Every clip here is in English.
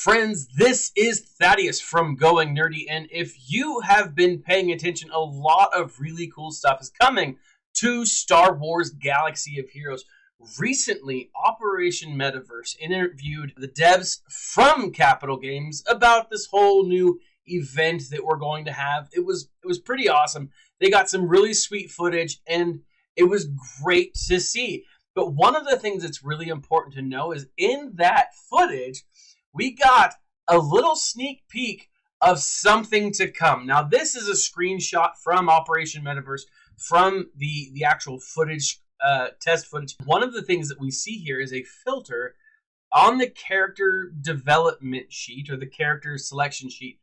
friends, this is Thaddeus from Going Nerdy, and if you have been paying attention, a lot of really cool stuff is coming to Star Wars Galaxy of Heroes. Recently, Operation Metaverse interviewed the devs from Capital Games about this whole new event that we're going to have. It was pretty awesome. They got some really sweet footage, and it was great to see. But one of the things that's really important to know is in that footage, we got a little sneak peek of something to come. Now, this is a screenshot from Operation Metaverse, from the actual footage, test footage. One of the things that we see here is a filter on the character development sheet, or the character selection sheet,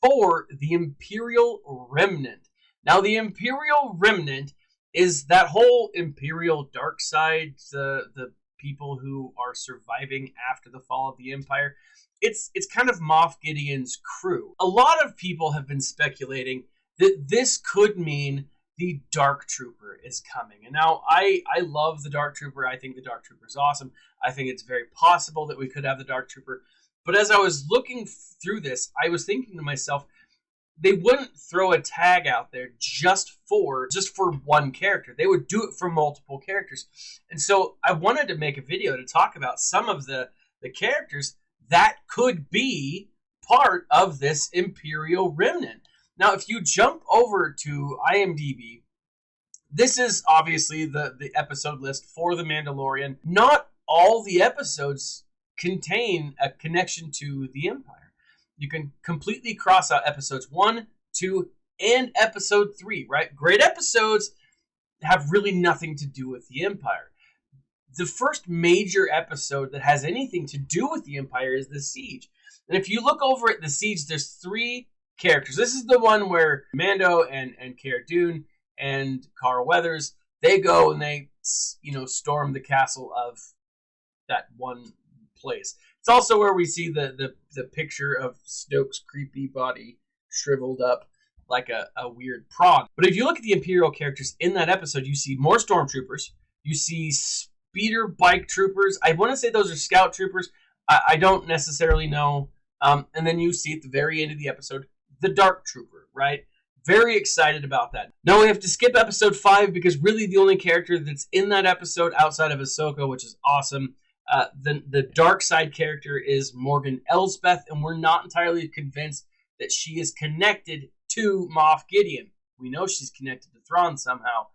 for the Imperial Remnant. Now, the Imperial Remnant is that whole Imperial dark side, the people who are surviving after the fall of the Empire. It's kind of Moff Gideon's crew. A lot of people have been speculating that this could mean the Dark Trooper is coming. And now, I love the Dark Trooper. I think the Dark Trooper is awesome. I think it's very possible that we could have the Dark Trooper. But as I was looking through this, I was thinking to myself, they wouldn't throw a tag out there just for one character. They would do it for multiple characters. And so I wanted to make a video to talk about some of the characters that could be part of this Imperial Remnant. Now, if you jump over to IMDb, this is obviously the episode list for The Mandalorian. Not all the episodes contain a connection to the Empire. You can completely cross out episodes 1, 2, and episode 3, right? Great episodes have really nothing to do with the Empire. The first major episode that has anything to do with the Empire is The Siege. And if you look over at The Siege, there's 3 characters. This is the one where Mando and Cara Dune and Carl Weathers, they go and they, storm the castle of that one place. It's also where we see the picture of Snoke's creepy body shriveled up like a weird prawn. But if you look at the Imperial characters in that episode, you see more Stormtroopers. You see speeder bike troopers. I want to say those are scout troopers. I don't necessarily know. And then you see at the very end of the episode, the Dark Trooper, right? Very excited about that. Now we have to skip episode 5 because really the only character that's in that episode outside of Ahsoka, which is awesome, the dark side character is Morgan Elsbeth, and we're not entirely convinced that she is connected to Moff Gideon. We know she's connected to Thrawn somehow,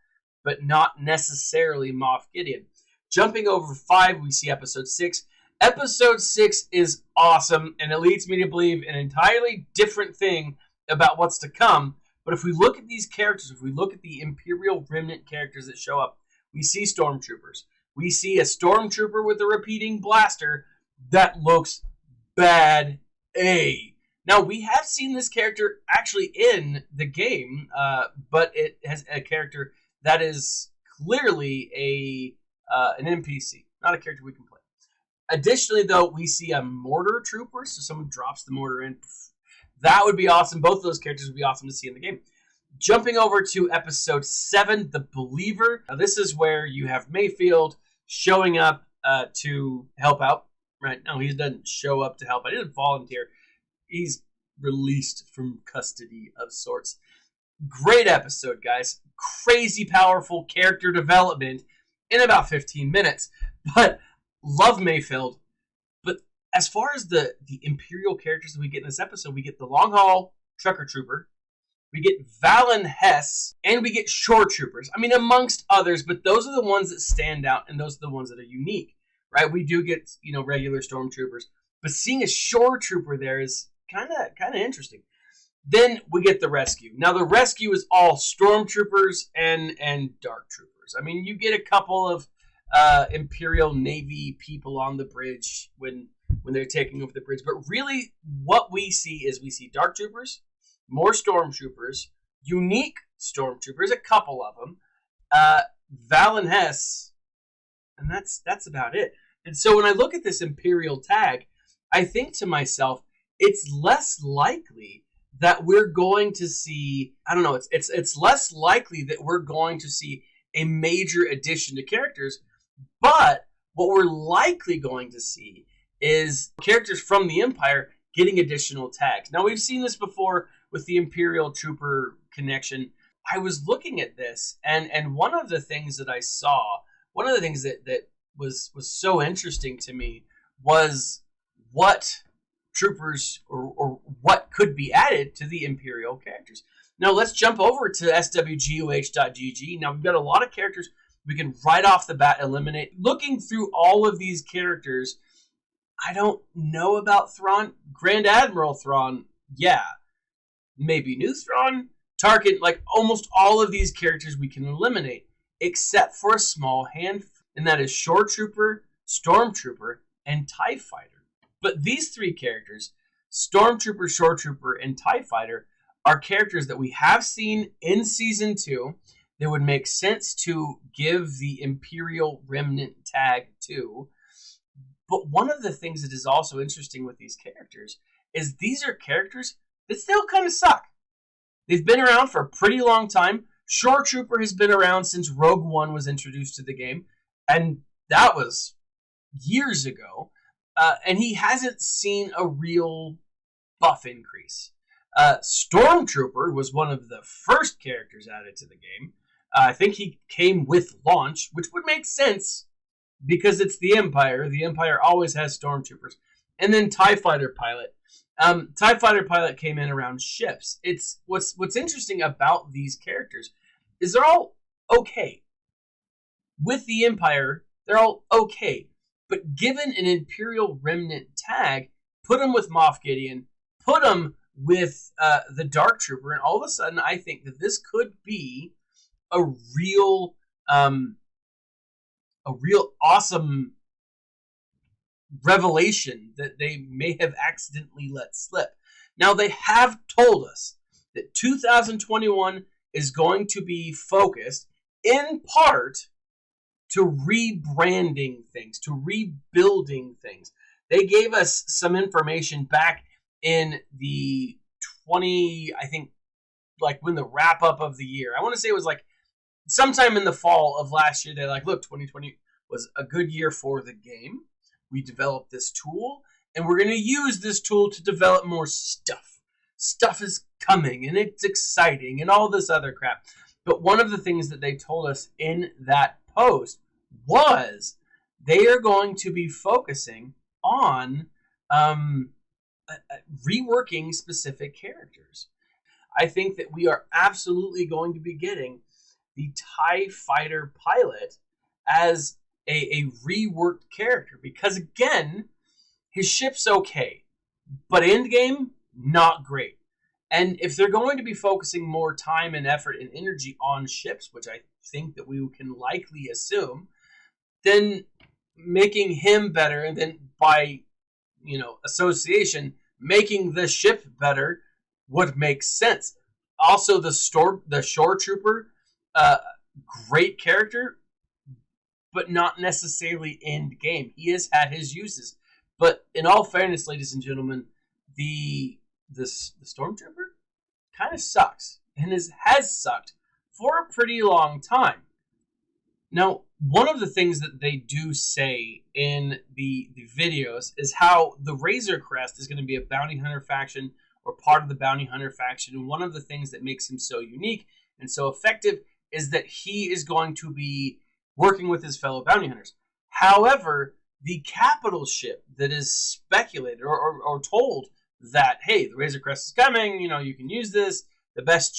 but not necessarily Moff Gideon. Jumping over 5, we see episode 6. Episode 6 is awesome, and it leads me to believe an entirely different thing about what's to come. But if we look at these characters, if we look at the Imperial Remnant characters that show up, we see Stormtroopers. We see a Stormtrooper with a repeating blaster that looks bad. Now, we have seen this character actually in the game, but it has a character that is clearly an NPC, not a character we can play. Additionally, though, we see a mortar trooper, so someone drops the mortar in. That would be awesome. Both of those characters would be awesome to see in the game. Jumping over to episode 7, The Believer. Now, this is where you have Mayfield showing up to help out. Right now, he doesn't show up to help. He doesn't volunteer. He's released from custody of sorts. Great episode, guys. Crazy powerful character development in about 15 minutes. But love Mayfield. But as far as the Imperial characters that we get in this episode, we get the Long Haul Trucker Trooper, we get Valen Hess, and we get Shore Troopers. I mean, amongst others, but those are the ones that stand out, and those are the ones that are unique, right? We do get, regular Stormtroopers, but seeing a Shore Trooper there is kind of interesting. Then we get the Rescue. Now, the Rescue is all Stormtroopers and Dark Troopers. I mean, you get a couple of Imperial Navy people on the bridge when they're taking over the bridge, but really what we see is we see Dark Troopers, more Stormtroopers, unique Stormtroopers, a couple of them, Valen Hess, and that's about it. And so when I look at this Imperial tag, I think to myself, it's less likely that we're going to see, it's less likely that we're going to see a major addition to characters, but what we're likely going to see is characters from the Empire getting additional tags. Now, we've seen this before with the Imperial Trooper connection. I was looking at this, and one of the things that I saw, one of the things that was so interesting to me was what troopers or what could be added to the Imperial characters. Now, let's jump over to SWGOH.gg. Now, we've got a lot of characters we can right off the bat eliminate. Looking through all of these characters, I don't know about Thrawn. Grand Admiral Thrawn, yeah. Maybe New Thrawn, Tarkin, like almost all of these characters we can eliminate, except for a small handful, and that is Shore Trooper, Stormtrooper, and TIE Fighter. But these three characters, Stormtrooper, Shore Trooper, and TIE Fighter, are characters that we have seen in Season 2 that would make sense to give the Imperial Remnant tag to. But one of the things that is also interesting with these characters is these are characters that still kind of suck. They've been around for a pretty long time. Shore Trooper has been around since Rogue One was introduced to the game, and that was years ago. And he hasn't seen a real buff increase. Stormtrooper was one of the first characters added to the game. I think he came with launch, which would make sense because it's the Empire. The Empire always has Stormtroopers. And then TIE Fighter Pilot. TIE Fighter Pilot came in around ships. It's what's interesting about these characters is they're all okay. With the Empire, they're all okay. But given an Imperial Remnant tag, put them with Moff Gideon, put them with the Dark Trooper, and all of a sudden I think that this could be a real awesome revelation that they may have accidentally let slip. Now, they have told us that 2021 is going to be focused in part to rebranding things, to rebuilding things. They gave us some information back in the I think, like when the wrap up of the year. I want to say it was like sometime in the fall of last year. They're like, look, 2020 was a good year for the game. We developed this tool, and we're going to use this tool to develop more stuff. Stuff is coming, and it's exciting, and all this other crap. But one of the things that they told us in that post was they are going to be focusing on reworking specific characters. I think that we are absolutely going to be getting the TIE Fighter Pilot as a reworked character, because again, his ship's okay, but endgame, not great. And if they're going to be focusing more time and effort and energy on ships, which I think that we can likely assume, then making him better, and then by association, making the ship better would make sense. Also, the Shore Trooper, great character, but not necessarily end game. He has had his uses. But in all fairness, ladies and gentlemen, the Stormtrooper kind of sucks, and has sucked for a pretty long time. Now, one of the things that they do say in the videos is how the Razor Crest is going to be a bounty hunter faction, or part of the bounty hunter faction. And one of the things that makes him so unique and so effective is that he is going to be working with his fellow bounty hunters. However, the capital ship that is speculated or told that, hey, the Razor Crest is coming, you can use this, the best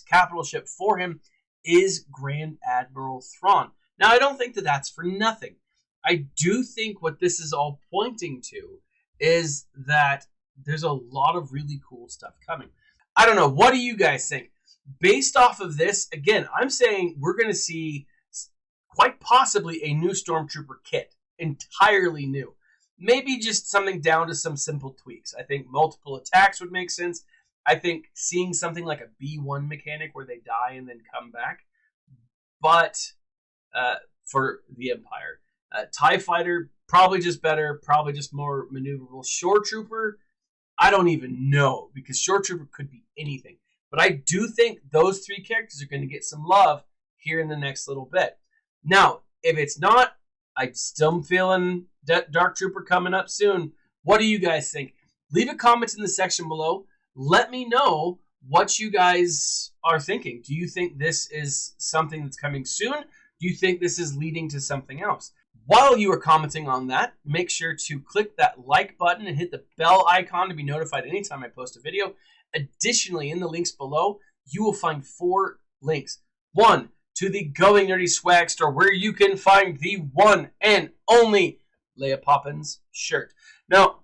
capital ship for him is Grand Admiral Thrawn. Now, I don't think that that's for nothing. I do think what this is all pointing to is that there's a lot of really cool stuff coming. I don't know. What do you guys think? Based off of this, again, I'm saying we're going to see quite possibly a new Stormtrooper kit, entirely new. Maybe just something down to some simple tweaks. I think multiple attacks would make sense. I think seeing something like a B1 mechanic where they die and then come back. But for the Empire. TIE Fighter, probably just better, probably just more maneuverable. Shore Trooper, I don't even know, because Shore Trooper could be anything. But I do think those three characters are going to get some love here in the next little bit. Now, if it's not I'm still feeling Dark Trooper coming up soon. What do you guys think? Leave a comment in the section below. Let me know what you guys are thinking. Do you think this is something that's coming soon? Do you think this is leading to something else? While you are commenting on that, make sure to click that like button and hit the bell icon to be notified anytime I post a video. Additionally, in the links below, you will find 4 links. 1, to the Going Nerdy swag store, where you can find the one and only Leia Poppins shirt. Now,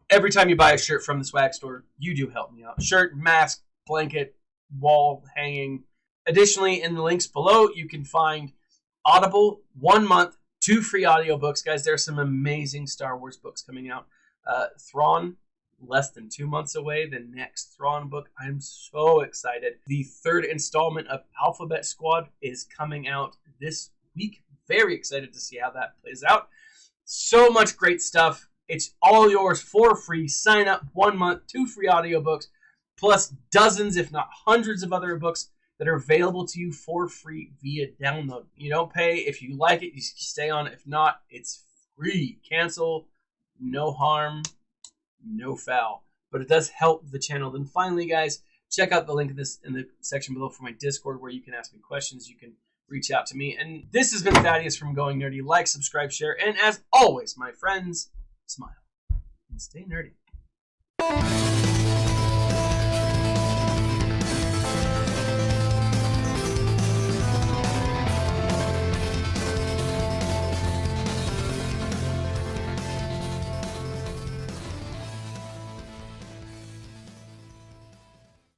every time you buy a shirt from the swag store, you do help me out. Shirt, mask, blanket, wall hanging. Additionally, in the links below, you can find Audible 1 month, 2 free audiobooks. Guys, there's some amazing Star Wars books coming out. Thrawn, less than 2 months away, the next Thrawn book. I'm so excited. The 3rd installment of Alphabet Squad is coming out this week. Very excited to see how that plays out. So much great stuff. It's all yours for free. Sign up 1 month, 2 free audiobooks, plus dozens, if not hundreds of other books that are available to you for free via download. You don't pay. If you like it, you stay on. If not, it's free. Cancel, no harm, no foul. But it does help the channel. Then finally, guys, check out the link in the section below for my Discord, where you can ask me questions. You can reach out to me. And this has been Thaddeus from Going Nerdy. Like, subscribe, share, and as always, my friends, smile and stay nerdy.